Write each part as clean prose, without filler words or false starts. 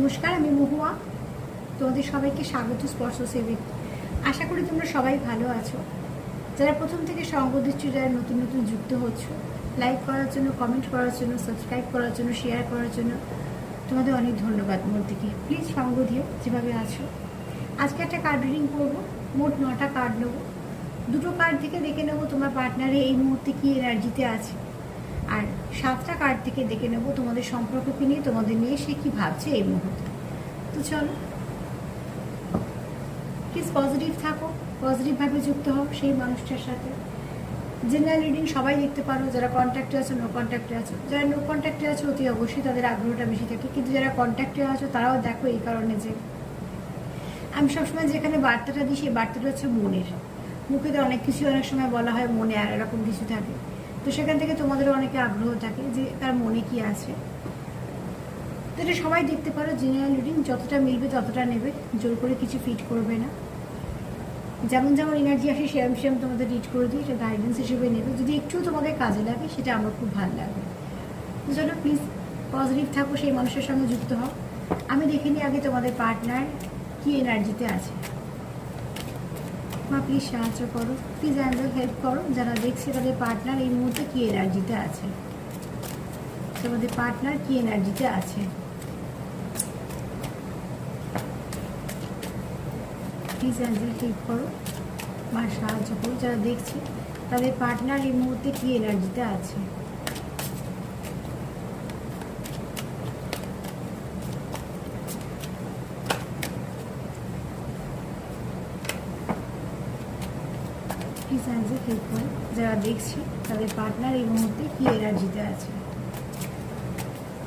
নমস্কার, আমি মহুয়া। তোমাদের সবাইকে স্বাগত স্পর্শ সেভিক। আশা করি তোমরা সবাই ভালো আছো। যারা প্রথম থেকে সঙ্গ দিচ্ছ, যারা নতুন নতুন যুক্ত হচ্ছ, লাইক করার জন্য, কমেন্ট করার জন্য, সাবস্ক্রাইব করার জন্য, শেয়ার করার জন্য তোমাদের অনেক ধন্যবাদ মন থেকে। প্লিজ সঙ্গ দিও যেভাবে আছো। আজকে একটা কার্ড রিডিং করবো। মোট 9টা কার্ড নেবো। 2টো কার্ড থেকে দেখে নেবো তোমার পার্টনারে এই মুহূর্তে কী এনার্জিতে আছে, আর 7টা কার্ড থেকে দেখে নেবো তোমাদের সম্পর্ককে নিয়ে, তোমাদের নিয়ে সে কী ভাবছে এই মুহূর্তে। তো চলো, প্লিজ পজিটিভ থাকো, পজিটিভভাবে যুক্ত হও সেই মানুষটার সাথে। জেনারেল রিডিং সবাই দেখতে পারো, যারা কন্ট্যাক্টে আছো, নো কন্ট্যাক্টে আছো। যারা নো কন্ট্যাক্টে আছো অতি অবশ্যই তাদের আগ্রহটা বেশি থাকে, কিন্তু যারা কন্ট্যাক্টে আছো তারাও দেখো এই কারণে যে আমি সবসময় যেখানে বার্তাটা দিই সেই বার্তাটা হচ্ছে মনের। মুখেতে অনেক কিছু অনেক সময় বলা হয়, মনে আর এরকম কিছু থাকে। তো সেখান থেকে তোমাদেরও অনেকে আগ্রহ থাকে যে তার মনে কি আছে। তো এটা সবাই দেখতে পারো। জেনারেল রিডিং যতটা মিলবে ততটা নেবে, জোর করে কিছু ফিট করবে না। যেমন যেমন এনার্জি আসে সেরম সেরম তোমাদের রিড করে দিই, এটা গাইডেন্স হিসেবে নেবে। যদি একটু তোমাদের কাজে লাগে সেটা আমার খুব ভালো লাগবে। চলো প্লিজ পজিটিভ থাকো, সেই মানুষের সঙ্গে যুক্ত হও। আমি দেখে নিই আগে তোমাদের পার্টনার কি এনার্জিতে আছে। মা প্লিজ সাহায্য করো, প্লিজ অ্যাঞ্জেল হেল্প করো। যারা দেখছে তাদের পার্টনার এই মুহূর্তে কি এনার্জিতে আছে, তোমাদের পার্টনার কি এনার্জিতে আছে। প্লিজ অ্যাঞ্জেল হেল্প করো, মা সাহায্য করো। যারা দেখছে তাদের পার্টনার এই মুহূর্তে কি এনার্জিতে আছে। প্লিজ অ্যাঞ্জেল হেল্প করো। যারা দেখছে তাদের পার্টনার এই মুহূর্তে কি এনার্জিতে আছে।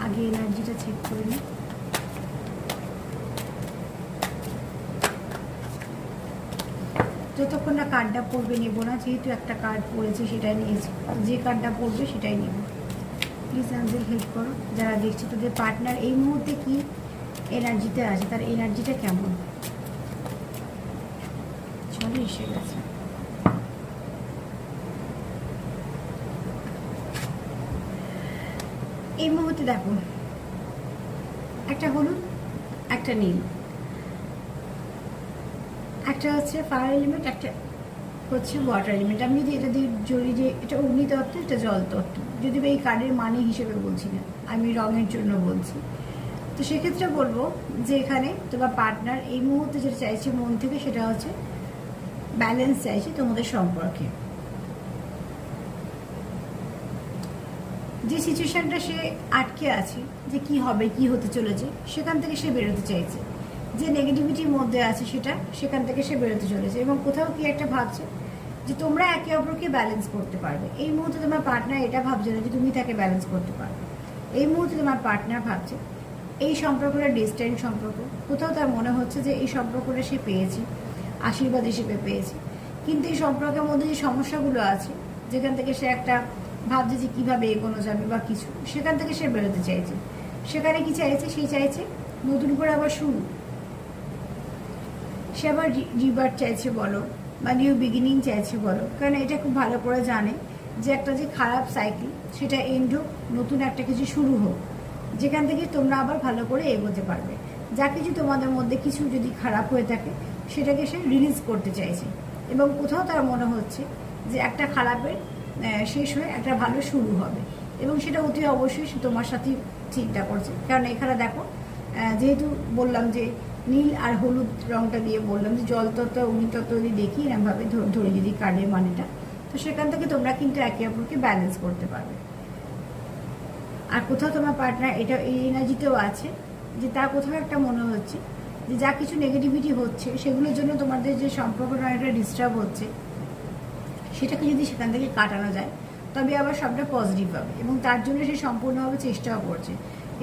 আগে এনার্জিটা চেক করে নিই। যতক্ষণ না কার্ডটা পড়বে নেবো না, যেহেতু একটা কার্ড পড়েছে সেটাই নিয়েছি, যে কার্ডটা পড়বে সেটাই নেব। প্লিজ অ্যাঞ্জেল হেল্প করো। যারা দেখছে তাদের পার্টনার এই মুহূর্তে কি এনার্জিতে আছে, তার এনার্জিটা কেমন। চলো এসে গেছে। এই মুহূর্তে দেখো, একটা হলুদ, একটা নীল, একটা হচ্ছে ফায়ার এলিমেন্ট, একটা হচ্ছে ওয়াটার এলিমেন্ট। আমি যদি এটা দিয়ে জড়ি যে এটা অগ্নিতত্ত্ব, এটা জল তত্ত্ব, যদি এই কার্ডের মানে হিসেবে বলছি না, আমি রঙের জন্য বলছি। তো সেক্ষেত্রে বলবো যে এখানে তোমার পার্টনার এই মুহূর্তে যেটা চাইছে মন থেকে সেটা হচ্ছে ব্যালেন্স চাইছে তোমাদের সম্পর্কে। যে সিচুয়েশনটা সে আটকে আছে, যে কি হবে, কি হতে চলেছে, সেখান থেকে সে বেরোতে চাইছে। যে নেগেটিভিটির মধ্যে আছে সেটা, সেখান থেকে সে বেরোতে চলেছে, এবং কোথাও কি একটা ভাবছে যে তোমরা একে অপরকে ব্যালেন্স করতে পারবে। এই মুহূর্তে তোমার পার্টনার এটা ভাবছে না যে তুমি তাকে ব্যালেন্স করতে পারবে। এই মুহূর্তে তোমার পার্টনার ভাবছে এই সম্পর্কটা ডেস্টাইন সম্পর্ক। কোথাও তার মনে হচ্ছে যে এই সম্পর্কটা সে পেয়েছে, আশীর্বাদ হিসেবে পেয়েছে, কিন্তু এই সম্পর্কের মধ্যে যে সমস্যাগুলো আছে, যেখান থেকে সে একটা ভাবছে যে কীভাবে এগোনো যাবে বা কিছু, সেখান থেকে সে বেরোতে চাইছে। সেখানে কি চাইছে, সে চাইছে নতুন করে আবার শুরু, সে আবার রিবার্থ চাইছে বলো, বা নিউ বিগিনিং চাইছে বলো। কারণ এটা খুব ভালো করে জানে যে একটা যে খারাপ সাইকেল সেটা এন্ড হোক, নতুন একটা কিছু শুরু হোক, যেখান থেকে তোমরা আবার ভালো করে এগোতে পারবে। যা কিছু তোমাদের মধ্যে কিছু যদি খারাপ হয়ে থাকে সেটাকে সে রিলিজ করতে চাইছে, এবং কোথাও তার মনে হচ্ছে যে একটা খারাপের শেষ হয়ে একটা ভালো শুরু হবে, এবং সেটা অতি অবশ্যই সে তোমার সাথেই চিন্তা করছে। কারণ এখানে দেখো, যেহেতু বললাম যে নীল আর হলুদ রঙটা দিয়ে বললাম যে জলতত্ত্ব অগ্নিতত্ত্ব যদি দেখি এরমভাবে ধরে যদি কার্ডের মানেটা, তো সেখান থেকে তোমরা কিন্তু একে অপরকে ব্যালেন্স করতে পারবে। আর কোথাও তোমার পার্টনার এটা এই এনার্জিতেও আছে যে তার কোথাও একটা মনে হচ্ছে যে যা কিছু নেগেটিভিটি হচ্ছে সেগুলোর জন্য তোমাদের যে সম্পর্কটা একটা ডিস্টার্ব হচ্ছে, সেটাকে যদি সেখান থেকে কাটানো যায় তবে আবার সবটা পজিটিভ হবে, এবং তার জন্য সে সম্পূর্ণভাবে চেষ্টাও করছে।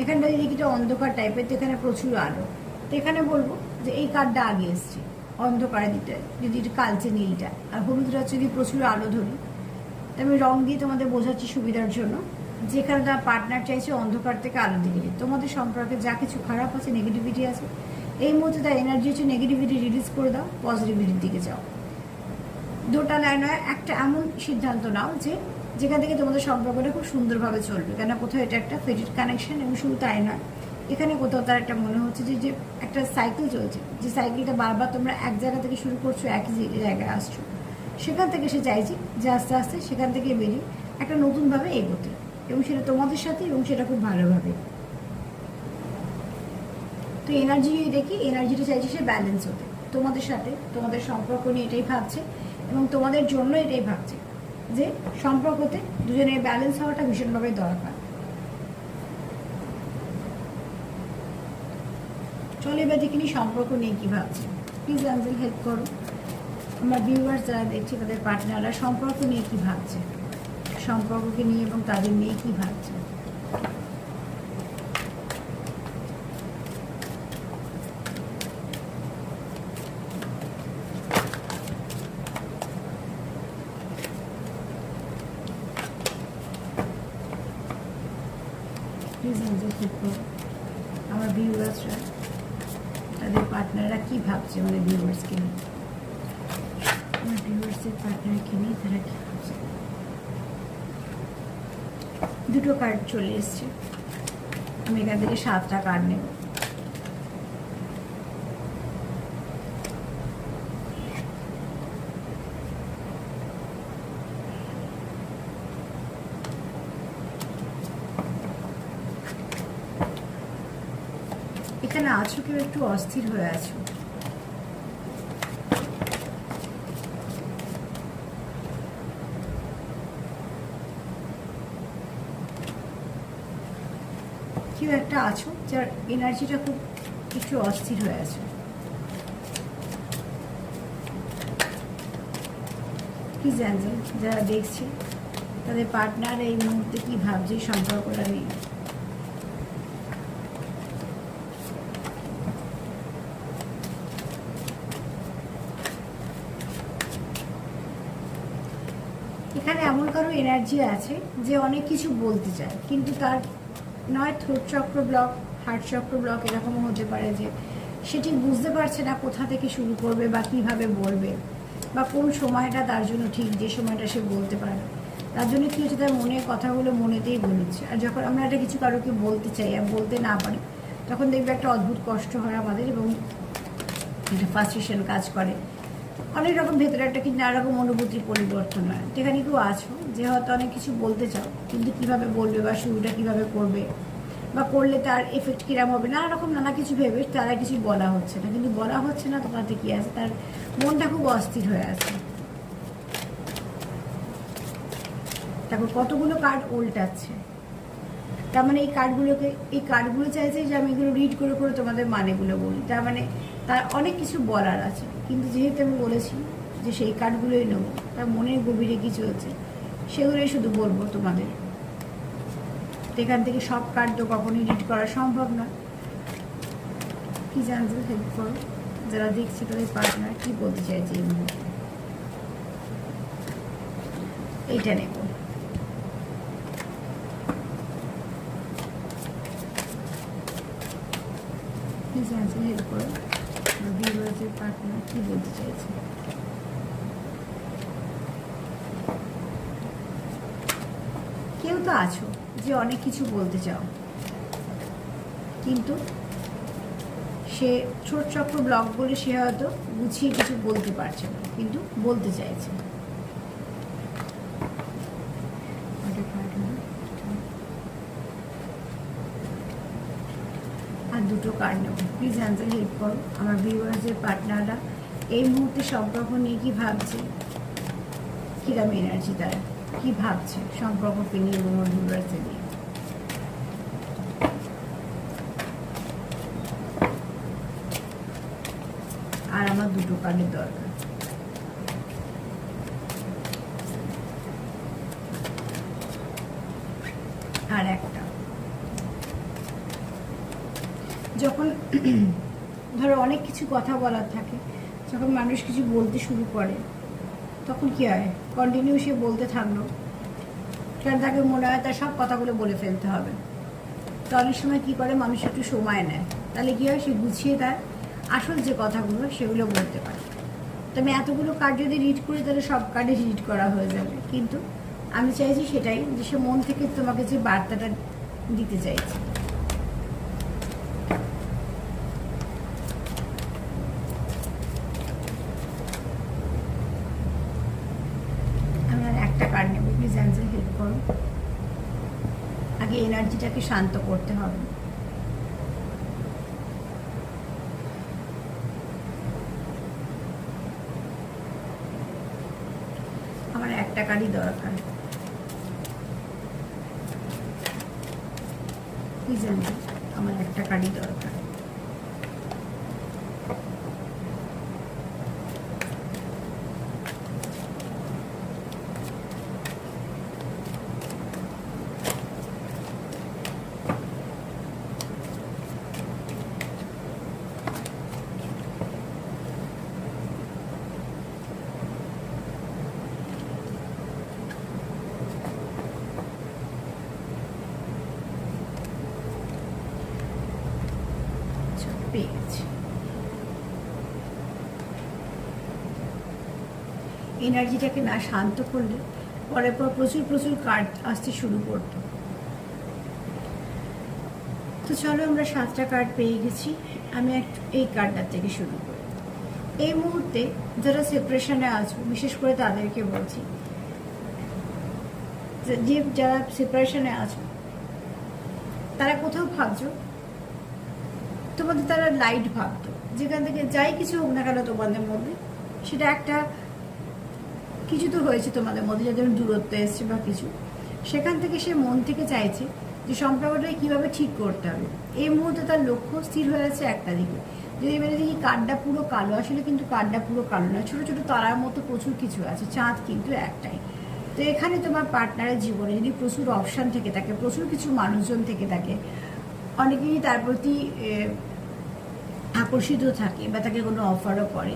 এখানটা যদি একটা অন্ধকার টাইপের, তো এখানে প্রচুর আলো। তো এখানে বলবো যে এই কার্ডটা আগে এসছে অন্ধকারে দিতে, যদি এটা কালচে নীলটা, আর হলুদটা যদি প্রচুর আলো ধরি। তো আমি রং দিয়ে তোমাদের বোঝাচ্ছি সুবিধার জন্য। যেখানে তার পার্টনার চাইছে অন্ধকার থেকে আলো দিকে, তোমাদের সম্পর্কে যা কিছু খারাপ আছে, নেগেটিভিটি আছে, এই মুহূর্তে তার এনার্জি হচ্ছে নেগেটিভিটি রিলিজ করে দাও, পজিটিভিটির দিকে যাও। দুটা নয়, একটা এমন সিদ্ধান্ত নাও যে যেখান থেকে তোমাদের সম্পর্কটা খুব সুন্দরভাবে চলবে। কেন কোথাও এটা একটা ফেটেড কানেকশন, এবং শুধু তাই নয়, এখানে কোথাও তার একটা মনে হচ্ছে যে যে একটা সাইকেল চলছে, যে সাইকেলটা বারবার তোমরা এক জায়গা থেকে শুরু করছো, একই জায়গায় আসছো, সেখান থেকে সে চাইছে যে আস্তে আস্তে সেখান থেকে বেরিয়ে একটা নতুনভাবে এগোতে, এবং সেটা তোমাদের সাথে, এবং সেটা খুব ভালোভাবে। তো এনার্জি দেখি, এনার্জিটা চাইছে সে ব্যালেন্স হতে তোমাদের সাথে, তোমাদের সম্পর্ক নিয়ে এটাই ভাবছে, এবং তোমাদের জন্য এটাই ভাবছে যে সম্পর্কতে দুজনের ব্যালেন্স হওয়াটা ভীষণভাবে দরকার। চলো এবার দেখিনি সম্পর্ক নিয়ে কী ভাবছে। প্লিজ অ্যাঞ্জেল হেল্প করো। আমার ভিউয়ার্স যারা দেখছে তাদের পার্টনাররা সম্পর্ক নিয়ে কী ভাবছে, সম্পর্ককে নিয়ে এবং তাদের নিয়ে কী ভাবছে। প্লিজ অ্যাঞ্জেল হেল্প করো। আমার ভিউয়ার্সরা তাদের পার্টনাররা কী ভাবছে, মানে ভিউয়ার্সকে নিয়ে, আমার ভিউয়ার্সের পার্টনারকে নিয়ে তারা কী ভাবছে। দুটো কার্ড চলে এসছে, আমি এখান থেকে 7টা কার্ড নেব। এখানে আছো, কেউ একটু অস্থির হয়ে আছো। কেউ একটা আছো যার এনার্জিটা খুব একটু অস্থির হয়ে আছে। কি জানছেন যারা দেখছে তাদের পার্টনার এই মুহূর্তে কি ভাবছে সম্পর্কটা নিয়ে। এখানে এমন কারো এনার্জি আছে যে অনেক কিছু বলতে চায়, কিন্তু তার নয় থ্রোট চক্র ব্লক, হার্ট চক্র ব্লক, এরকমও হতে পারে যে সে ঠিক বুঝতে পারছে না কোথা থেকে শুরু করবে বা কীভাবে বলবে, বা কোন সময়টা তার জন্য ঠিক, যে সময়টা সে বলতে পারে। তার জন্য কী হচ্ছে, তার মনের কথাগুলো মনেতেই বলছে। আর যখন আমরা একটা কিছু কারোকে বলতে চাই আর বলতে না পারি, তখন দেখবে একটা অদ্ভুত কষ্ট হয় আমাদের, এবং একটা ফ্রাস্ট্রেশন কাজ করে, অনেক রকম ভেতরে একটা কি নানা রকম অনুভূতির পরিবর্তন হয়। যেখানে কেউ আছো যে হয়তো অনেক কিছু বলতে চাও, কিন্তু কীভাবে বলবে বা শুরুটা কীভাবে করবে বা করলে তার এফেক্ট কীরকম হবে, নানা রকম নানা কিছু ভেবে তারা কিছু বলা হচ্ছে না, কিন্তু বলা হচ্ছে না তো তাতে কী আছে, তার মনটা খুব অস্থির হয়ে আছে। তারপর কতগুলো কার্ড উল্টাচ্ছে, তার মানে এই কার্ডগুলো চাইছে যে আমি এগুলো রিড করে করে তোমাদের মানেগুলো বলি। তার মানে তার অনেক কিছু বলার আছে, কিন্তু যেহেতু আমি বলেছি যে সেই কার্ডগুলোই নেবো, তার মনের গভীরে কী চলছে সেগুলোই শুধু বলবো তোমাদের। এখান থেকে সব কার্ড তো কখনোই রিড করা সম্ভব না। কি জানতে হেল্প করো, যারা দেখছে তাদের পার্টনার কী বলতে চাইছে এই মুহূর্তে। এইটা নেব। প্লিজ অ্যান্সার হেল্প করো, ভিউয়ার্সের পার্টনার কী বলতে চাইছে। কেউ তো আছো যে অনেক কিছু বলতে চাও, কিন্তু সে ছোট চক্র ব্লক বলে সে হয়তো গুছিয়ে কিছু বলতে পারছে না, কিন্তু বলতে চাইছে। আর দুটো কার্ড নেব। প্লিজ অ্যান্সার হেল্প করো, আমার ভিউয়ার্সের পার্টনাররা এই মুহূর্তে সম্পর্ক নিয়ে কী ভাবছে, কীরকম এনার্জি তারা কী ভাবছে সম্পর্ককে নিয়ে এবং আমার ভিউয়ার্সের নিয়ে। আর আমার দুটো কার্ডের দরকার। আর একটা, যখন ধরো অনেক কিছু কথা বলার থাকে, যখন মানুষ কিছু বলতে শুরু করে, তখন কী হয়, কন্টিনিউ সে বলতে থাকলো, কারণ তাকে মনে হয় তার সব কথাগুলো বলে ফেলতে হবে। তো অনেক সময় কী করে, মানুষ একটু সময় নেয়, তাহলে কী হয়, সে গুছিয়ে তার আসল যে কথাগুলো সেগুলো বলতে পারে। তো আমি এতগুলো কার্ড যদি রিড করি তাহলে সব কার্ডে রিড করা হয়ে যাবে, কিন্তু আমি চাইছি সেটাই, যে সে মন থেকে তোমাকে যে বার্তাটা দিতে চাইছে। অ্যাঞ্জেল হেল্প করো। আগে এনার্জিটাকে শান্ত করতে হবে। আমার একটা কার্ডই দরকার। প্লিজ অ্যাঞ্জেল, আমার একটা কার্ডই দরকার। পেয়ে গেছি। এনার্জিটাকে না শান্ত করলে পরে পর প্রচুর প্রচুর কার্ড আসতে শুরু করতো। তো চলো, আমরা 7টা কার্ড পেয়ে গেছি। আমি এই কার্ডটার থেকে শুরু করি। এই মুহূর্তে যারা সেপারেশনে আছো, বিশেষ করে তাদেরকে বলছি যে যারা সেপারেশনে আছো তারা কোথাও ভাবছো তোমাদের তারা লাইট ভাবতো, যেখান থেকে যাই কিছু হোক না কেন তোমাদের মধ্যে, সেটা একটা কিছু তো হয়েছে তোমাদের মধ্যে, যাদের দূরত্ব এসছে বা কিছু, সেখান থেকে সে মন থেকে চাইছে যে সম্পর্কটাকে কীভাবে ঠিক করতে হবে। এই মুহূর্তে তার লক্ষ্য স্থির হয়ে আছে একটা দিকে। যদি এবারে দেখি কার্ডটা পুরো কালো, আসলে কিন্তু কার্ডটা পুরো কালো নয়, ছোটো ছোটো তারার মতো প্রচুর কিছু আছে, চাঁদ কিন্তু একটাই। তো এখানে তোমার পার্টনারের জীবনে যদি প্রচুর অপশান থেকে থাকে, প্রচুর কিছু মানুষজন থেকে থাকে, অনেকেই তার প্রতি আকর্ষিত থাকে বা তাকে কোনো অফারও করে,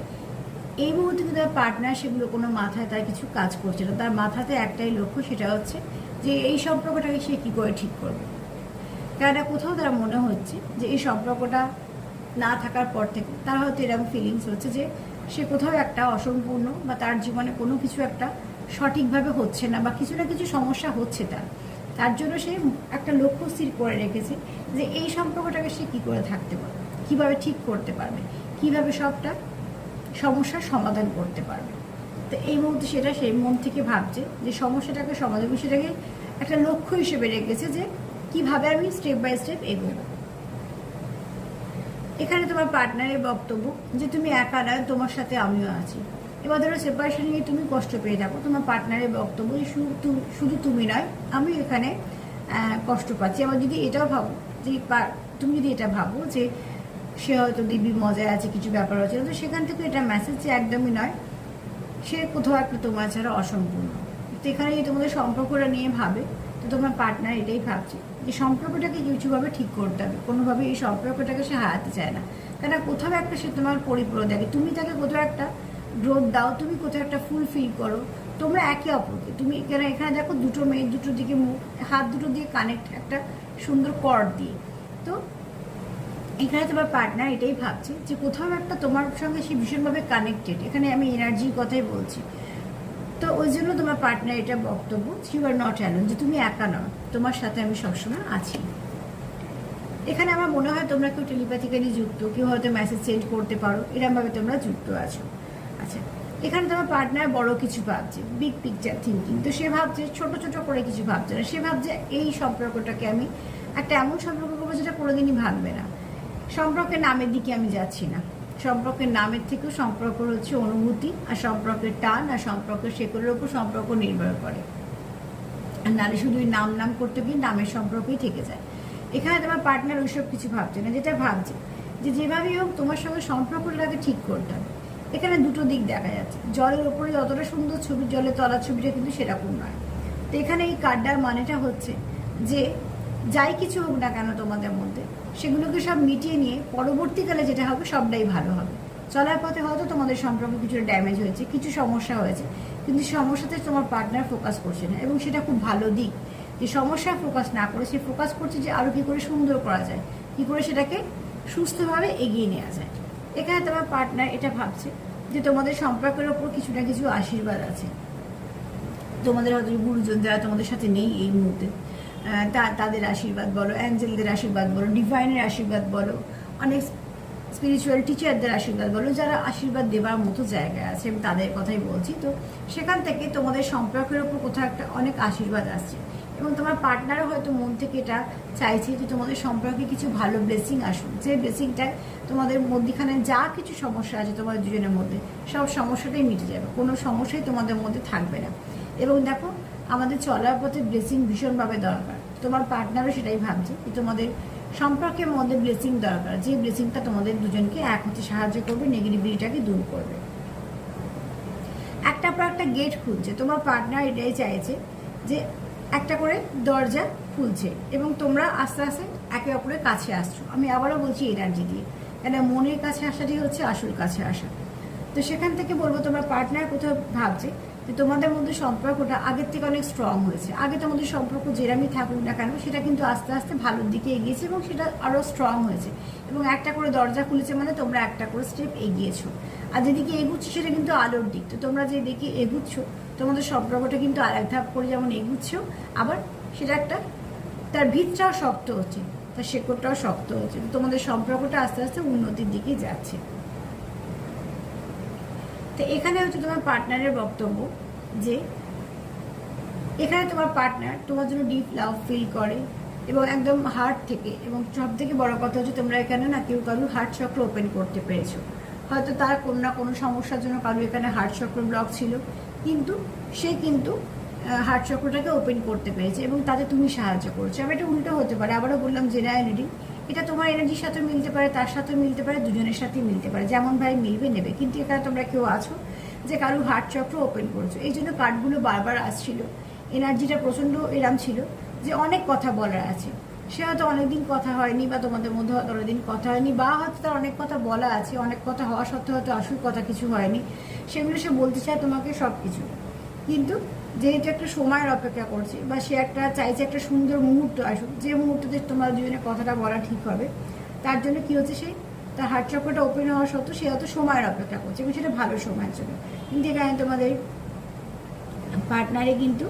এই মুহূর্তে কিন্তু তার পার্টনার সেগুলো কোনো মাথায় তার কিছু কাজ করছে না। তার মাথাতে একটাই লক্ষ্য, সেটা হচ্ছে যে এই সম্পর্কটাকে সে কী করে ঠিক করবে। কেননা কোথাও তার মনে হচ্ছে যে এই সম্পর্কটা না থাকার পর থেকে তার হয়তো এরকম ফিলিংস হচ্ছে যে সে কোথাও একটা অসম্পূর্ণ, বা তার জীবনে কোনো কিছু একটা সঠিকভাবে হচ্ছে না, বা কিছু না কিছু সমস্যা হচ্ছে তার জন্য সে একটা লক্ষ্য স্থির করে রেখেছে যে এই সম্পর্কটাকে সে কী করে থাকতে পারবে, কীভাবে ঠিক করতে পারবে, কীভাবে সবটা সমস্যার সমাধান করতে পারবে। তো এই মুহূর্তে সেটা সেই মন থেকে ভাবছে যে সমস্যাটাকে সমাধান, সেটাকে একটা লক্ষ্য হিসেবে রেখেছে যে কিভাবে আমি স্টেপ বাই স্টেপ এগোবো। এখানে তোমার পার্টনারের বক্তব্য যে তুমি একা নয়, তোমার সাথে আমিও আছি। এবার ধরো সেপারেশন নিয়ে তুমি কষ্ট পেয়ে যাবো, তোমার পার্টনারের বক্তব্য শুধু তুমি নয়, আমি এখানে কষ্ট পাচ্ছি। আবার যদি এটাও ভাবো যে তুমি যদি এটা ভাবো যে সে হয়তো দিব্যি মজায় আছে, কিছু ব্যাপার হচ্ছে, তো সেখান থেকে এটা মেসেজ যে একদমই নয়, সে কোথাও একটা তোমার ছাড়া অসম্পূর্ণ। তো এখানে যদি তোমাদের সম্পর্কটা নিয়ে ভাবে, তো তোমার পার্টনার এটাই ভাবছে যে সম্পর্কটাকে কিছুভাবে ঠিক করতে হবে, কোনোভাবে এই সম্পর্কটাকে সে হারাতে চায় না। কেন কোথাও একটা সে তোমার পরিপূরক দেখে, তুমি তাকে কোথাও একটা গ্রোথ দাও, তুমি কোথাও একটা ফুলফিল করো, তোমরা একে অপরকে, তুমি এখানে দেখো দুটো মেয়ের দুটো দিকে মুখ, হাত দুটো দিয়ে কানেক্ট, একটা সুন্দর কর্ড দিয়ে। তো এখানে তোমার পার্টনার এটাই ভাবছে যে কোথাও একটা তোমার সঙ্গে সে ভীষণভাবে কানেক্টেড। এখানে আমি এনার্জির কথাই বলছি। তো ওই জন্য তোমার পার্টনার এটা বক্তব্য, ইউ আর নট অ্যালোন, যে তুমি একা নও, তোমার সাথে আমি সবসময় আছি। এখানে আমার মনে হয় তোমরা কেউ টেলিপ্যাথিক্যালি যুক্ত, কেউ হয়তো মেসেজ সেন্ড করতে পারো, এরকমভাবে তোমরা যুক্ত আছো। আচ্ছা, এখানে তোমার পার্টনার বড় কিছু ভাবছে, বিগ পিকচার থিঙ্কিং। তো সে ভাবছে ছোট ছোট করে কিছু ভাবছে না, সে ভাবছে এই সম্পর্কটাকে আমি একটা এমন সম্পর্ক করবো যেটা কোনোদিনই ভাঙবে না। সম্পর্কের নামের দিকে আমি যাচ্ছি না, সম্পর্কের নামের থেকেও সম্পর্ক হচ্ছে অনুভূতি, আর সম্পর্কের টান, আর সম্পর্কের শেকড়ের উপর সম্পর্ক নির্ভর করে। আর নাহলে শুধু নাম করতে গিয়ে নামের সম্পর্কই থেকে যায়। এখানে তোমার পার্টনার ওইসব কিছু ভাবছে না, যেটা ভাবছে যে যেভাবেই হোক তোমার সঙ্গে সম্পর্কটাকে ঠিক করতে হবে। এখানে দুটো দিক দেখা যাচ্ছে, জলের ওপরে যতটা সুন্দর ছবি, জলের তলার ছবিটা কিন্তু সেরকম নয়। তো এখানে এই কার্ডটার মানেটা হচ্ছে যে যাই কিছু হোক না কেন তোমাদের মধ্যে, সেগুলোকে সব মিটিয়ে নিয়ে পরবর্তীকালে যেটা হবে সবটাই ভালো হবে। চলার পথে হয়তো তোমাদের সম্পর্কে কিছুটা ড্যামেজ হয়েছে, কিছু সমস্যা হয়েছে, কিন্তু সমস্যাতে তোমার পার্টনার ফোকাস করছে না, এবং সেটা খুব ভালো দিক যে সমস্যা ফোকাস না করে সে ফোকাস করছে যে আরও কী করে সুন্দর করা যায়, কী করে সেটাকে সুস্থভাবে এগিয়ে নেওয়া যায়। এখানে তোমার পার্টনার এটা ভাবছে যে তোমাদের সম্পর্কের ওপর কিছু না কিছু আশীর্বাদ আছে। তোমাদের হয়তো গুরুজন যারা তোমাদের সাথে নেই এই মুহূর্তে, তাদের আশীর্বাদ বলো, অ্যাঞ্জেলদের আশীর্বাদ বলো, ডিভাইনের আশীর্বাদ বলো, অনেক স্পিরিচুয়াল টিচারদের আশীর্বাদ বলো, যারা আশীর্বাদ দেবার মতো জায়গায় আছে, আমি তাদের কথাই বলছি। তো সেখান থেকে তোমাদের সম্পর্কের ওপর কোথাও একটা অনেক আশীর্বাদ আসছে, এবং তোমার পার্টনারও হয়তো মন থেকে এটা চাইছে যে তোমাদের সম্পর্কে কিছু ভালো ব্লেসিং আসুক, যে ব্লেসিংটায় তোমাদের মধ্যখানে যা কিছু সমস্যা আছে তোমাদের দুজনের মধ্যে, সব সমস্যাটাই মিটে যাবে, কোনো সমস্যাই তোমাদের মধ্যে থাকবে না। এবং দেখো, আমাদের চলার পথে ব্লেসিং ভীষণভাবে দরকার। তোমার পার্টনারও সেটাই ভাবছে যে তোমাদের সম্পর্কের মধ্যে ব্লেসিং দরকার, যে ব্লেসিংটা তোমাদের দুজনকে এক হতে সাহায্য করবে, নেগেটিভিটিটাকে দূর করবে। একটা পর একটা গেট খুলছে, তোমার পার্টনার এটাই চাইছে যে একটা করে দরজা খুলছে, এবং তোমরা আস্তে আস্তে একে অপরের কাছে আসছো। আমি আবারও বলছি এনার্জি দিয়ে, কেন মনের কাছে আসাটাই হচ্ছে আসল কাছে আসা। তো সেখান থেকে বলবো, তোমার পার্টনার কোথাও ভাবছে যে তোমাদের মধ্যে সম্পর্কটা আগের থেকে অনেক স্ট্রং হয়েছে। আগে তোমাদের সম্পর্ক যেরামই থাকুক না কেন, সেটা কিন্তু আস্তে আস্তে ভালোর দিকে এগিয়েছে, এবং সেটা আরও স্ট্রং হয়েছে, এবং একটা করে দরজা খুলেছে মানে তোমরা একটা করে স্টেপ এগিয়েছো। আর যেদিকে এগুচ্ছে সেটা কিন্তু আলোর দিক। তো তোমরা যেদিকে এগুচ্ছ, তোমাদের সম্পর্কটা কিন্তু আর এক ধাপ করে যেমন এগুচ্ছ, আবার সেটা একটা তার ভিতটাও শক্ত হচ্ছে, তার শেকড়টাও শক্ত হচ্ছে। তোমাদের সম্পর্কটা আস্তে আস্তে উন্নতির দিকে যাচ্ছে। তো এখানে হচ্ছে তোমার পার্টনারের বক্তব্য যে এখানে তোমার পার্টনার তোমার জন্য ডিপ লাভ ফিল করে, এবং একদম হার্ট থেকে। এবং সব থেকে বড় কথা হচ্ছে, তোমরা এখানে না কেউ কারোর হার্ট চক্র ওপেন করতে পেরেছো। হয়তো তার কোনো না কোনো সমস্যার জন্য কারোর এখানে হার্ট চক্র ব্লক ছিল, কিন্তু সে কিন্তু হার্ট চক্রটাকে ওপেন করতে পেরেছে, এবং তাতে তুমি সাহায্য করছো। আবার এটা উল্টো হতে পারে, আবারও বললাম জেনারেল রিডিং, এটা তোমার এনার্জির সাথে মিলতে পারে, তার সাথে মিলতে পারে, দুজনের সাথে মিলতে পারে, যেমন ভাই মিলবে নেবে। কিন্তু এখানে তোমরা কেউ আছো যে কারোর হার্ট চক্র ওপেন করছো, এই জন্য কার্ডগুলো বারবার আসছিল। এনার্জিটা প্রচণ্ড এরম ছিল যে অনেক কথা বলার আছে। সে হয়তো অনেকদিন কথা হয়নি, বা তোমাদের মধ্যে হয়তো অনেকদিন কথা হয়নি, বা হয়তো তার অনেক কথা বলা আছে, অনেক কথা হওয়া সত্ত্বেও হয়তো আসল কথা কিছু হয়নি। সেগুলো সে বলতে চায় তোমাকে সব কিছু, কিন্তু যেহেতু একটা সময়ের অপেক্ষা করছে, বা সে একটা চাইছে একটা সুন্দর মুহূর্ত আসুক, যে মুহূর্তে তোমার দুজনের কথাটা বলা ঠিক হবে, তার জন্য কি হচ্ছে, সে তার হার্ট চক্রটা ওপেন হওয়া সত্ত্বেও সে হয়তো সময়ের অপেক্ষা করছে, এবং সেটা ভালো সময়ের জন্য। কিন্তু এখানে তোমাদের পার্টনারে কিন্তু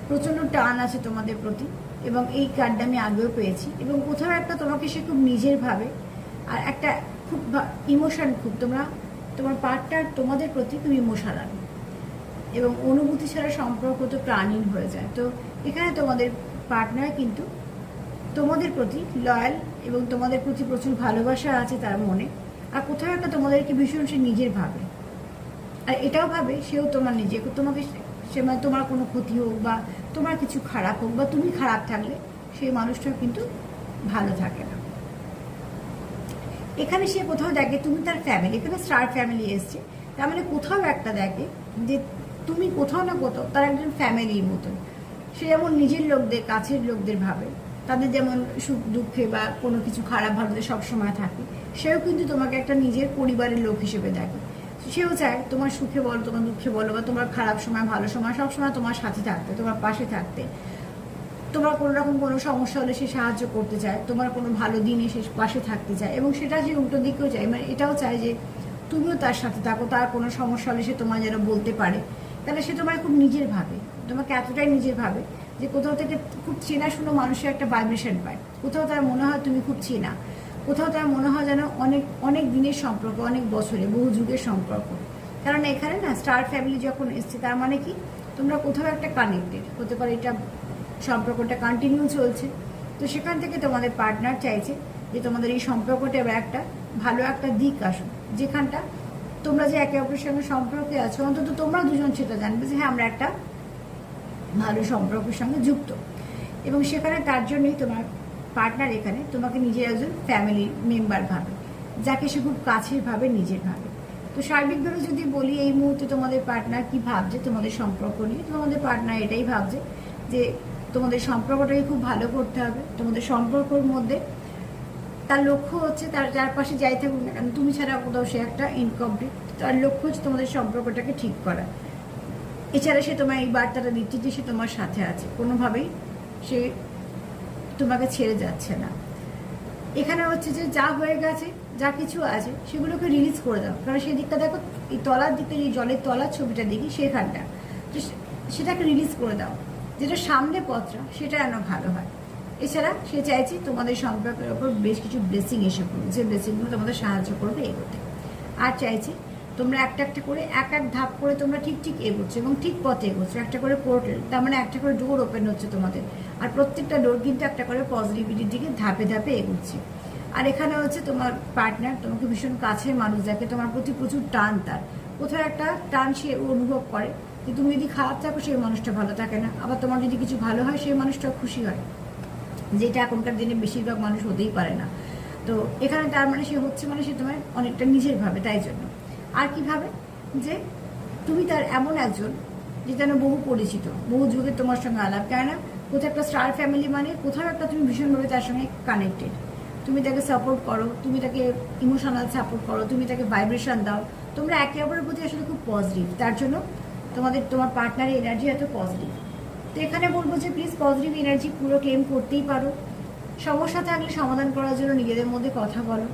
প্রচণ্ড টান আছে তোমাদের প্রতি, এবং এই কার্ডটা আমি আগেও পেয়েছি। এবং কোথাও একটা তোমাকে সে খুব নিজের ভাবে, আর একটা খুব ইমোশন, খুব তোমার পার্টনার তোমাদের প্রতি খুব ইমোশনাল, এবং অনুভূতি ছাড়া সম্পর্ক তো প্রাণহীন হয়ে যায়। তো এখানে তোমাদের পার্টনার কিন্তু তোমাদের প্রতি লয়াল, এবং তোমাদের প্রতি প্রচুর ভালোবাসা আছে তার মনে। আর কোথাও একটা তোমাদেরকে ভীষণ সে নিজের ভাবে, আর এটাও ভাবে সেও তোমার নিজে, তোমাকে সে মানে তোমার কোনো ক্ষতি হোক, বা তোমার কিছু খারাপ হোক, বা তুমি খারাপ থাকলে সেই মানুষটাও কিন্তু ভালো থাকে না। এখানে সে কোথাও দেখে তুমি তার ফ্যামিলি, এখানে স্টার ফ্যামিলি এসছে, তার মানে কোথাও একটা দেখে যে তুমি কোথাও না কোথাও তার একজন ফ্যামিলির মতন। সে যেমন নিজের লোকদের, কাছের লোকদের ভাবে, তাদের যেমন সুখ দুঃখে বা কোনো কিছু খারাপ ভালোতে সবসময় থাকে, সেও কিন্তু তোমাকে একটা নিজের পরিবারের লোক হিসেবে দেখে। সেও চায় তোমার সুখে বলো, তোমার দুঃখে বলো, বা তোমার খারাপ সময় ভালো সময় সবসময় তোমার সাথে থাকতে, তোমার পাশে থাকতে। তোমার কোনো রকম কোনো সমস্যা হলে সে সাহায্য করতে চায়, তোমার কোনো ভালো দিনে সে পাশে থাকতে চায়, এবং সেটা সে উল্টো দিকেও চায়, মানে এটাও চায় যে তুমিও তার সাথে থাকো, তার কোনো সমস্যা হলে সে তোমার যেন বলতে পারে। তাহলে সে তোমার খুব নিজের ভাবে, তোমাকে এতটাই নিজের ভাবে যে কোথাও থেকে খুব চেনাশুনো মানুষের একটা ভাইব্রেশন পায়। কোথাও তার মনে হয় তুমি খুব চেনা, কোথাও তার মনে হয় যেন অনেক অনেক দিনের সম্পর্ক, অনেক বছরে, বহু যুগের সম্পর্ক। কারণ এখানে না স্টার ফ্যামিলি যখন এসছে, তার মানে কি তোমরা কোথাও একটা কানেক্টেড হতে পারে, এটা সম্পর্কটা কন্টিনিউ চলছে। তো সেখান থেকে তোমাদের পার্টনার চাইছে যে তোমাদের এই সম্পর্কটা এবার একটা ভালো একটা দিক আসুক, যেখানটা তোমরা যে একে অপরের সঙ্গে সম্পর্কে আছো, অন্তত তোমরা দুজন সেটা জানবে যে হ্যাঁ আমরা একটা ভালো সম্পর্কের সঙ্গে যুক্ত। এবং সেখানে তার জন্যই তোমার পার্টনার এখানে তোমাকে নিজের একজন ফ্যামিলি মেম্বার ভাবে, যাকে সে খুব কাছের ভাবে, নিজের ভাবে। তো সার্বিকভাবে যদি বলি, এই মুহূর্তে তোমাদের পার্টনার কি ভাবছে তোমাদের সম্পর্ক নিয়ে, তোমাদের পার্টনার এটাই ভাবছে যে তোমাদের সম্পর্কটাকে খুব ভালো করতে হবে। তোমাদের সম্পর্কের মধ্যে তার লক্ষ্য হচ্ছে, তার চারপাশে যাই থাকুক না কেন, তুমি ছাড়া কোথাও সে একটা ইনকমপ্লিট, তার লক্ষ্য হচ্ছে তোমাদের সম্পর্কটাকে ঠিক করা। এছাড়া সে তোমার এই বার্তাটা দিচ্ছে যে সে তোমার সাথে আছে, কোনোভাবেই সে তোমাকে ছেড়ে যাচ্ছে না। এখানে হচ্ছে যে যা হয়ে গেছে, যা কিছু আছে সেগুলোকে রিলিজ করে দাও। কারণ সেই দিকটা দেখো, এই তলার দিকটা, এই জলের তলার ছবিটা দেখি, সেখানটা তো সেটাকে রিলিজ করে দাও, যেটা সামনে পথটা সেটা যেন ভালো হয়। এছাড়া সে চাইছে তোমাদের সম্পর্কের ওপর বেশ কিছু ব্লেসিং এসে পড়বে, যে ব্লেসিংগুলো তোমাদের সাহায্য করবে এগোতে। আর চাইছে তোমরা একটা একটা করে এক এক ধাপ করে তোমরা ঠিক ঠিক এগোচ্ছ এবং ঠিক পথে এগোচ্ছ, একটা করে পোর্টাল, তার মানে একটা করে ডোর ওপেন হচ্ছে তোমাদের। আর প্রত্যেকটা ডোর কিন্তু একটা করে পজিটিভিটির দিকে ধাপে ধাপে এগোচ্ছে। আর এখানে হচ্ছে তোমার পার্টনার তোমাকে ভীষণ কাছের মানুষ, যাকে তোমার প্রতি প্রচুর টান, তার কোথাও একটা টান সে অনুভব করে যে তুমি যদি খারাপ থাকো সেই মানুষটা ভালো থাকে না, আবার তোমার যদি কিছু ভালো হয় সেই মানুষটাও খুশি হয়, যেটা এখনকার দিনে বেশিরভাগ মানুষ হতেই পারে না। তো এখানে তার মানে সে হচ্ছে মানে সে তোমার অনেকটা নিজের ভাবে, তাই জন্য। আর কিভাবে যে তুমি তার এমন একজন যে যেন বহু পরিচিত, বহু যুগে তোমার সঙ্গে আলাপ, কেননা কোথাও একটা স্টার ফ্যামিলি মানে কোথাও একটা তুমি ভীষণভাবে তার সঙ্গে কানেক্টেড, তুমি তাকে সাপোর্ট করো, তুমি তাকে ইমোশনাল সাপোর্ট করো, তুমি তাকে ভাইব্রেশন দাও, তোমরা একে অপরের প্রতি আসলে খুব পজিটিভ, তার জন্য তোমার পার্টনারের এনার্জি এত পজিটিভ। তো এখানে বলবো যে প্লিজ পজিটিভ এনার্জি পুরো ক্লেম করতেই পারো। সমস্যা থাকলে সমাধান করার জন্য নিজেদের মধ্যে কথা বলো।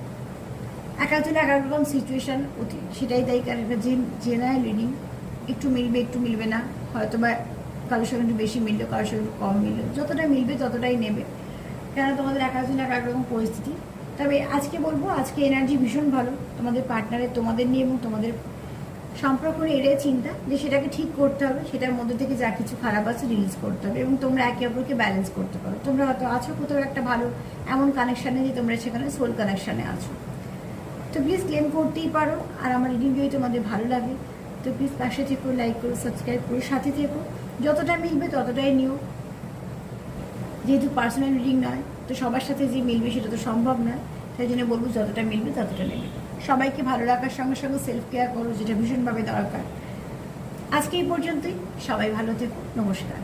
এক একজন এক এক রকম সিচুয়েশান অতি, সেটাই তাই কারণ একটা জেনারেল রিডিং, একটু মিলবে একটু মিলবে না, হয়তো বা কারোর সঙ্গে একটু বেশি মিললো, কারোর সঙ্গে একটু কম মিললো, যতটা মিলবে ততটাই নেবে, কেন তোমাদের এক একজন এক এক রকম পরিস্থিতি। তবে আজকে বলবো আজকে এনার্জি ভীষণ ভালো তোমাদের পার্টনারের, তোমাদের নিয়ে এবং তোমাদের সম্পর্ক নিয়ে। এটাই চিন্তা যে সেটাকে ঠিক করতে হবে, সেটার মধ্যে থেকে যা কিছু খারাপ আছে রিলিজ করতে হবে এবং তোমরা একে অপরকে ব্যালেন্স করতে পারো। তোমরা হয়তো আছো কোথাও একটা ভালো এমন কানেকশানে যে তোমরা সেখানে সোল কানেকশানে আছো, তো প্লিজ ক্লেম করতেই পারো। আর আমার রিডিং যদি তোমাদের ভালো লাগে তো প্লিজ পাশে থেকো, লাইক করো, সাবস্ক্রাইব করো, সাথে থেকো, যতটা মিলবে ততটাই নিও। যেহেতু পার্সোনাল রিডিং নয় তো সবার সাথে যে মিলবে সেটা তো সম্ভব নয়, তাই জন্য বলবো যতটা মিলবে ততটা নেবে। সবাইকে ভালো রাখার সঙ্গে সঙ্গে সেলফ কেয়ার করো, যেটা ভীষণভাবে দরকার। আজকে এই পর্যন্তই, সবাই ভালো থেকো, নমস্কার।